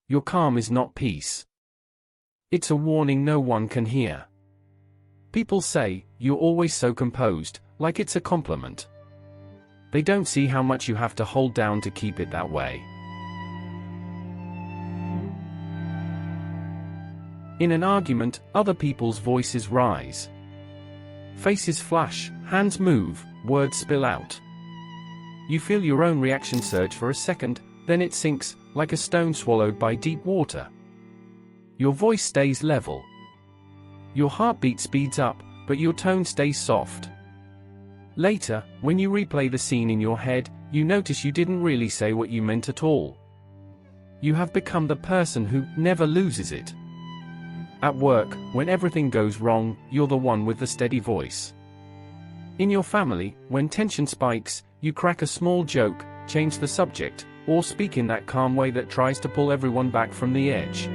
Your calm is not peace. It's a warning no one can hear. People say, "You're always so composed," like it's a compliment. They don't see how much you have to hold down to keep it that way. In an argument, other people's voices rise. Faces flash, hands move, words spill out. You feel your own reaction surge for a second, then it sinks, like a stone swallowed by deep water. Your voice stays level. Your heartbeat speeds up, but your tone stays soft. Later, when you replay the scene in your head, you notice you didn't really say what you meant at all. You have become the person who never loses it. At work, when everything goes wrong, you're the one with the steady voice. In your family, when tension spikes, you crack a small joke, change the subject, or speak in that calm way that tries to pull everyone back from the edge.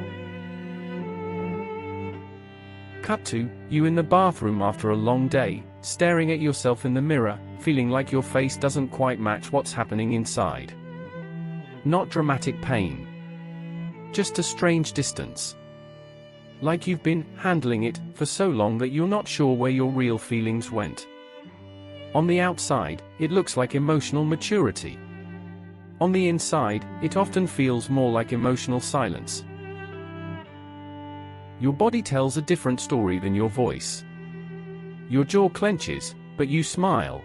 Cut to you in the bathroom after a long day, staring at yourself in the mirror, feeling like your face doesn't quite match what's happening inside. Not dramatic pain. Just a strange distance. Like you've been handling it for so long that you're not sure where your real feelings went. On the outside, it looks like emotional maturity. On the inside, it often feels more like emotional silence. Your body tells a different story than your voice. Your jaw clenches, but you smile.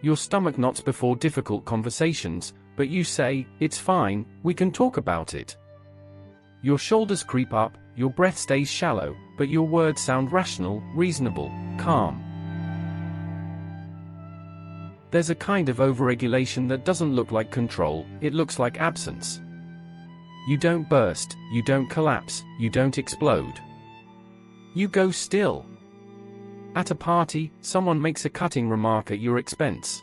Your stomach knots before difficult conversations, but you say, "It's fine, we can talk about it." Your shoulders creep up, your breath stays shallow, but your words sound rational, reasonable, calm. There's a kind of overregulation that doesn't look like control, it looks like absence. You don't burst, you don't collapse, you don't explode. You go still. At a party, someone makes a cutting remark at your expense.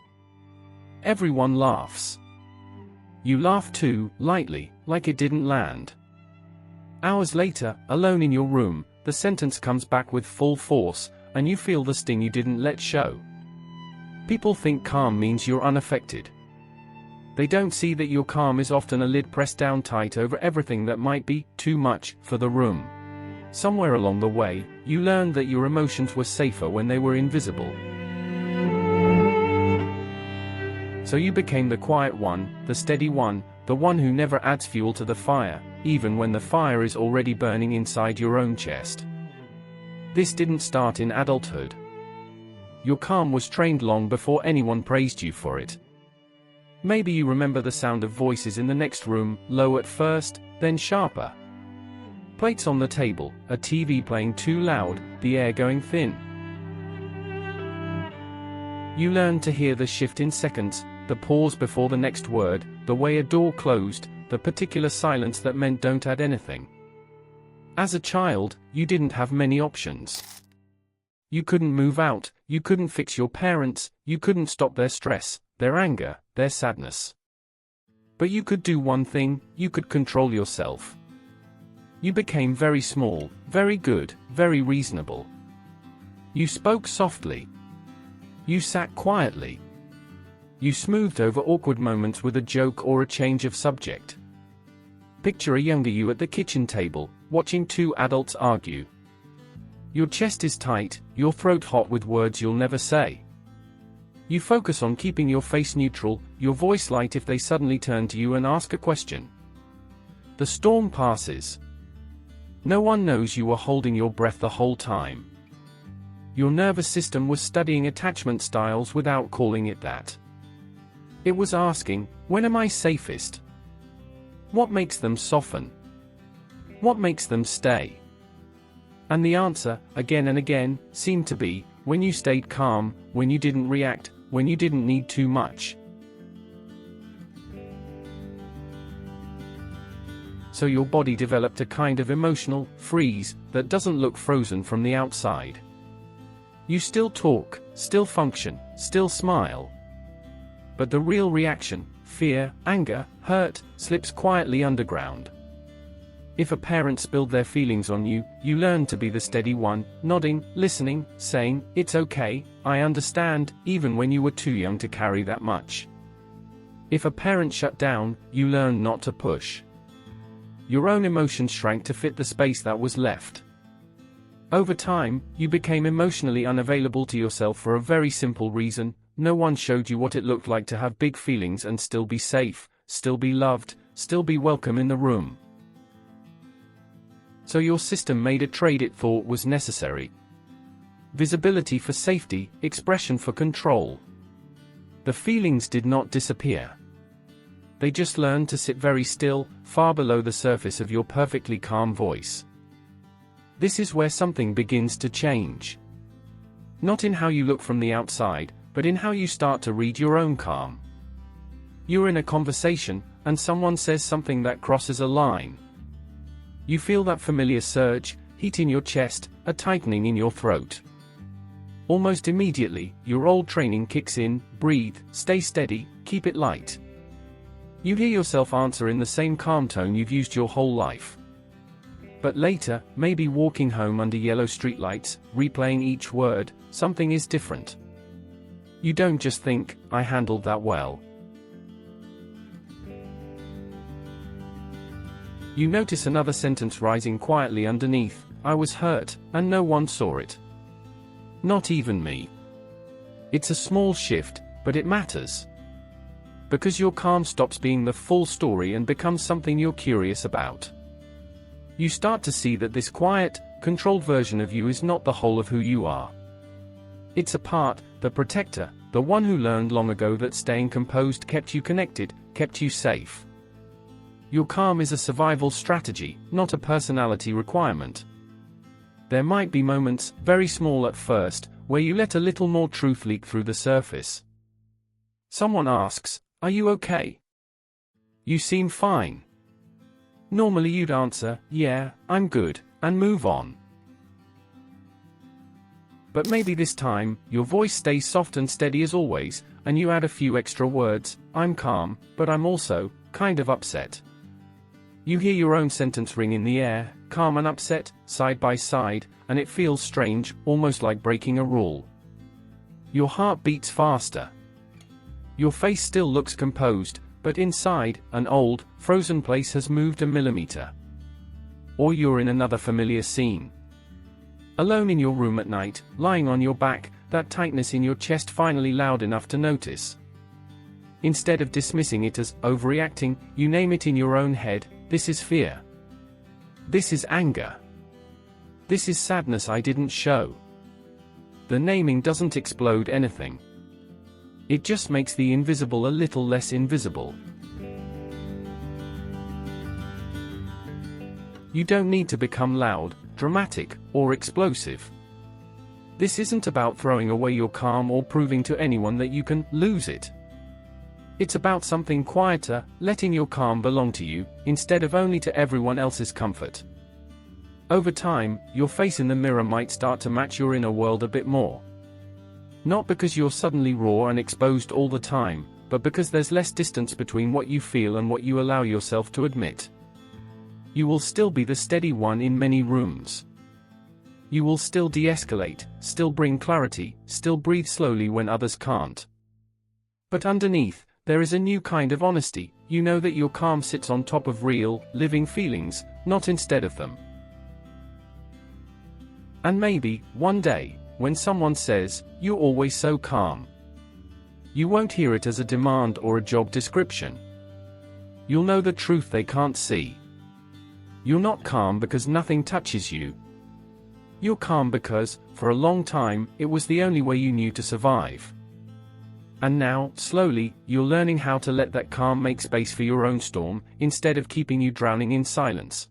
Everyone laughs. You laugh too, lightly, like it didn't land. Hours later, alone in your room, the sentence comes back with full force, and you feel the sting you didn't let show. People think calm means you're unaffected. They don't see that your calm is often a lid pressed down tight over everything that might be too much for the room. Somewhere along the way, you learned that your emotions were safer when they were invisible. So you became the quiet one, the steady one, the one who never adds fuel to the fire, even when the fire is already burning inside your own chest. This didn't start in adulthood. Your calm was trained long before anyone praised you for it. Maybe you remember the sound of voices in the next room, low at first, then sharper. Plates on the table, a TV playing too loud, the air going thin. You learned to hear the shift in seconds, the pause before the next word, the way a door closed, the particular silence that meant don't add anything. As a child, you didn't have many options. You couldn't move out, you couldn't fix your parents, you couldn't stop their stress, their anger, their sadness. But you could do one thing, you could control yourself. You became very small, very good, very reasonable. You spoke softly. You sat quietly. You smoothed over awkward moments with a joke or a change of subject. Picture a younger you at the kitchen table, watching two adults argue. Your chest is tight, your throat hot with words you'll never say. You focus on keeping your face neutral, your voice light if they suddenly turn to you and ask a question. The storm passes. No one knows you were holding your breath the whole time. Your nervous system was studying attachment styles without calling it that. It was asking, when am I safest? What makes them soften? What makes them stay? And the answer, again and again, seemed to be, when you stayed calm, when you didn't react, when you didn't need too much. So your body developed a kind of emotional freeze that doesn't look frozen from the outside. You still talk, still function, still smile. But the real reaction, fear, anger, hurt, slips quietly underground. If a parent spilled their feelings on you, you learned to be the steady one, nodding, listening, saying, "It's okay, I understand," even when you were too young to carry that much. If a parent shut down, you learned not to push. your own emotions shrank to fit the space that was left. Over time, you became emotionally unavailable to yourself for a very simple reason: no one showed you what it looked like to have big feelings and still be safe, still be loved, still be welcome in the room. So your system made a trade it thought was necessary. Visibility for safety, expression for control. The feelings did not disappear. They just learned to sit very still, far below the surface of your perfectly calm voice. This is where something begins to change. Not in how you look from the outside, but in how you start to read your own calm. You're in a conversation, and someone says something that crosses a line. You feel that familiar surge, heat in your chest, a tightening in your throat. Almost immediately, your old training kicks in: breathe, stay steady, keep it light. You hear yourself answer in the same calm tone you've used your whole life. But later, maybe walking home under yellow streetlights, replaying each word, something is different. You don't just think, "I handled that well." You notice another sentence rising quietly underneath: "I was hurt, and no one saw it. Not even me." It's a small shift, but it matters. Because your calm stops being the full story and becomes something you're curious about. You start to see that this quiet, controlled version of you is not the whole of who you are. It's a part, the protector, the one who learned long ago that staying composed kept you connected, kept you safe. Your calm is a survival strategy, not a personality requirement. There might be moments, very small at first, where you let a little more truth leak through the surface. Someone asks, "Are you okay? You seem fine." Normally you'd answer, "Yeah, I'm good," and move on. But maybe this time, your voice stays soft and steady as always, and you add a few extra words: "I'm calm, but I'm also kind of upset." You hear your own sentence ring in the air, calm and upset, side by side, and it feels strange, almost like breaking a rule. Your heart beats faster. Your face still looks composed, but inside, an old, frozen place has moved a millimeter. Or you're in another familiar scene. Alone in your room at night, lying on your back, that tightness in your chest finally loud enough to notice. Instead of dismissing it as overreacting, you name it in your own head: "This is fear. This is anger. This is sadness I didn't show." The naming doesn't explode anything. It just makes the invisible a little less invisible. You don't need to become loud, dramatic, or explosive. This isn't about throwing away your calm or proving to anyone that you can lose it. It's about something quieter, letting your calm belong to you, instead of only to everyone else's comfort. Over time, your face in the mirror might start to match your inner world a bit more. Not because you're suddenly raw and exposed all the time, but because there's less distance between what you feel and what you allow yourself to admit. You will still be the steady one in many rooms. You will still de-escalate, still bring clarity, still breathe slowly when others can't. But underneath, there is a new kind of honesty. You know that your calm sits on top of real, living feelings, not instead of them. And maybe, one day, when someone says, "You're always so calm," you won't hear it as a demand or a job description. You'll know the truth they can't see. You're not calm because nothing touches you. You're calm because, for a long time, it was the only way you knew to survive. And now, slowly, you're learning how to let that calm make space for your own storm, instead of keeping you drowning in silence.